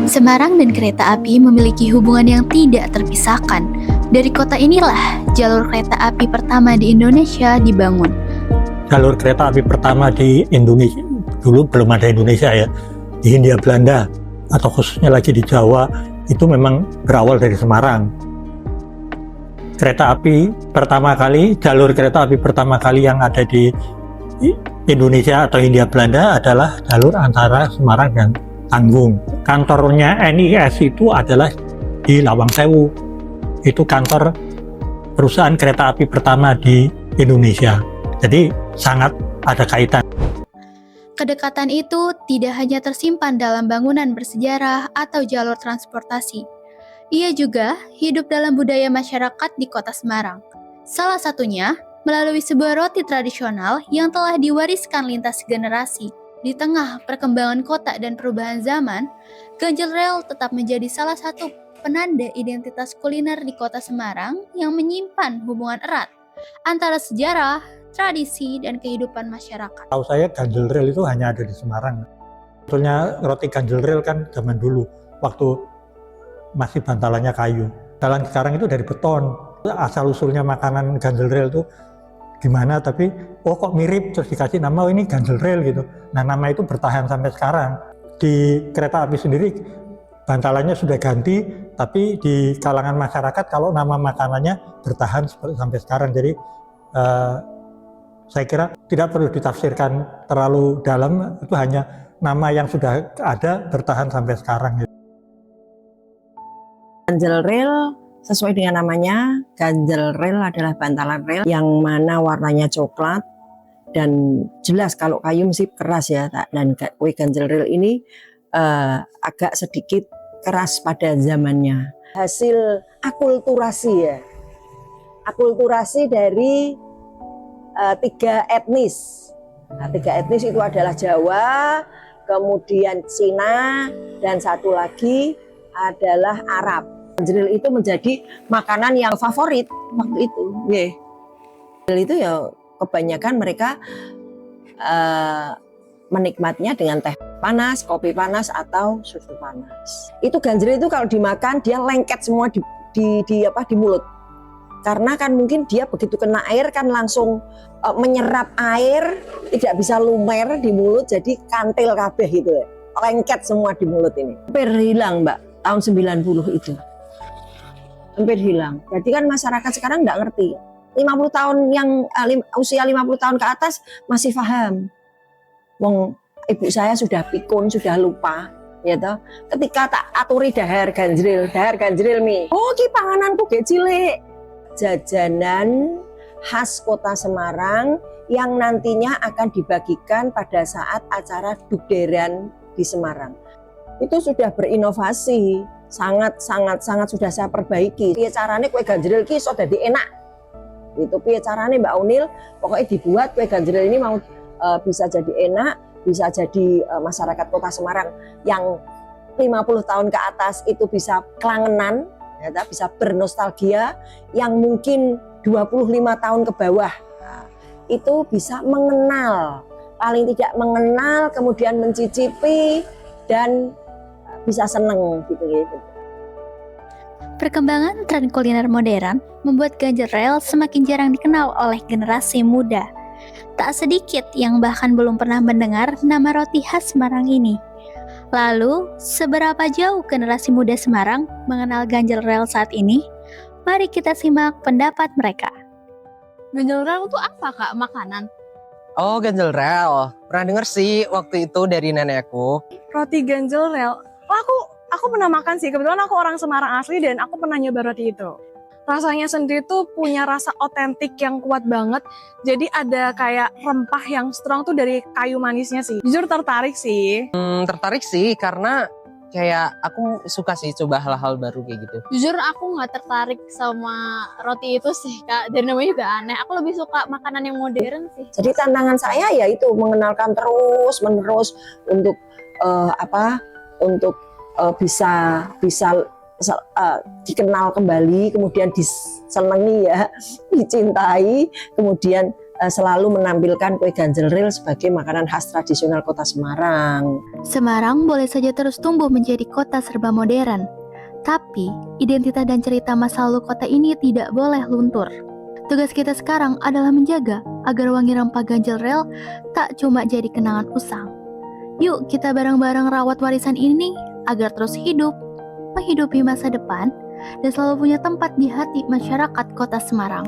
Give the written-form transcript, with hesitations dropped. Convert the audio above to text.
Semarang dan kereta api memiliki hubungan yang tidak terpisahkan. Dari kota inilah jalur kereta api pertama di Indonesia dibangun. Jalur kereta api pertama di Indonesia, dulu belum ada Indonesia ya, di Hindia Belanda atau khususnya lagi di Jawa, itu memang berawal dari Semarang. Kereta api pertama kali, jalur kereta api pertama kali yang ada di Indonesia atau Hindia Belanda adalah jalur antara Semarang dan Tanggung. Kantornya NIS itu adalah di Lawang Sewu. Itu kantor perusahaan kereta api pertama di Indonesia. Jadi sangat ada kaitan. Kedekatan itu tidak hanya tersimpan dalam bangunan bersejarah atau jalur transportasi. Ia juga hidup dalam budaya masyarakat di kota Semarang. Salah satunya melalui sebuah roti tradisional yang telah diwariskan lintas generasi. Di tengah perkembangan kota dan perubahan zaman, ganjil rel tetap menjadi salah satu penanda identitas kuliner di kota Semarang yang menyimpan hubungan erat antara sejarah, tradisi, dan kehidupan masyarakat. Tahu saya ganjil rel itu hanya ada di Semarang. Sebetulnya roti ganjil rel kan zaman dulu, waktu masih bantalannya kayu. Jalan sekarang itu dari beton. Asal-usulnya makanan ganjil rel itu gimana, tapi kok mirip, terus dikasih nama ini ganjil rel gitu. Nah, nama itu bertahan sampai sekarang. Di kereta api sendiri bantalannya sudah ganti, tapi di kalangan masyarakat kalau nama makanannya bertahan sampai sekarang. Jadi saya kira tidak perlu ditafsirkan terlalu dalam, itu hanya nama yang sudah ada bertahan sampai sekarang. Ganjil rel sesuai dengan namanya, ganjil rel adalah bantalan rel yang mana warnanya coklat dan jelas kalau kayu mesti keras ya. Dan kue ganjil rel ini agak sedikit keras pada zamannya. Hasil akulturasi ya, akulturasi dari 3 etnis. Nah, 3 etnis itu adalah Jawa, kemudian Cina, dan satu lagi adalah Arab. Ganjil itu menjadi makanan yang favorit waktu itu. Ganjil itu ya kebanyakan mereka menikmatnya dengan teh panas, kopi panas, atau susu panas. Itu ganjil itu kalau dimakan dia lengket semua di mulut. Karena kan mungkin dia begitu kena air kan langsung menyerap air, tidak bisa lumer di mulut, jadi kantil kabeh gitu. Lengket semua di mulut ini. Hampir hilang Mbak, tahun 90 itu. Hampir hilang. Jadi kan masyarakat sekarang nggak ngerti. 50 tahun yang usia 50 tahun ke atas masih paham. Wong ibu saya sudah pikun, sudah lupa, ya toh. Ketika tak aturi dahar ganjril mi. Oh, ki pangananku ge cilik. Jajanan khas kota Semarang yang nantinya akan dibagikan pada saat acara Dugderan di Semarang. Itu sudah berinovasi, sangat sudah saya perbaiki. Piye carane kue ganjril ki iso dadi enak. Itu piye carane Mbak Unil, pokoknya dibuat kue ganjril ini mau bisa jadi enak, bisa jadi masyarakat kota Semarang yang 50 tahun ke atas itu bisa kelangenan, ya, bisa bernostalgia, yang mungkin 25 tahun ke bawah itu bisa mengenal, paling tidak mengenal, kemudian mencicipi dan bisa seneng gitu. Perkembangan tren kuliner modern membuat ganjil rel semakin jarang dikenal oleh generasi muda. Tak sedikit yang bahkan belum pernah mendengar nama roti khas Semarang ini. Lalu, seberapa jauh generasi muda Semarang mengenal ganjil rel saat ini? Mari kita simak pendapat mereka. Ganjil rel itu apa Kak? Makanan? Oh, ganjil rel. Pernah denger sih waktu itu dari nenekku. Roti ganjil rel. Oh, aku pernah makan sih. Kebetulan aku orang Semarang asli dan aku pernah nyoba roti itu. Rasanya sendiri tuh punya rasa otentik yang kuat banget. Jadi ada kayak rempah yang strong tuh dari kayu manisnya sih. Jujur tertarik sih. Tertarik sih karena kayak aku suka sih coba hal-hal baru kayak gitu. Jujur aku nggak tertarik sama roti itu sih Kak. Dan namanya juga aneh. Aku lebih suka makanan yang modern sih. Jadi tantangan saya yaitu mengenalkan terus-menerus untuk bisa dikenal kembali, kemudian disenangi ya, dicintai, kemudian selalu menampilkan kue ganjel ril sebagai makanan khas tradisional Kota Semarang. Semarang boleh saja terus tumbuh menjadi kota serba modern, tapi identitas dan cerita masa lalu kota ini tidak boleh luntur. Tugas kita sekarang adalah menjaga agar wangi rempah ganjel rel tak cuma jadi kenangan usang. Yuk kita bareng-bareng rawat warisan ini agar terus hidup, menghidupi masa depan, dan selalu punya tempat di hati masyarakat Kota Semarang.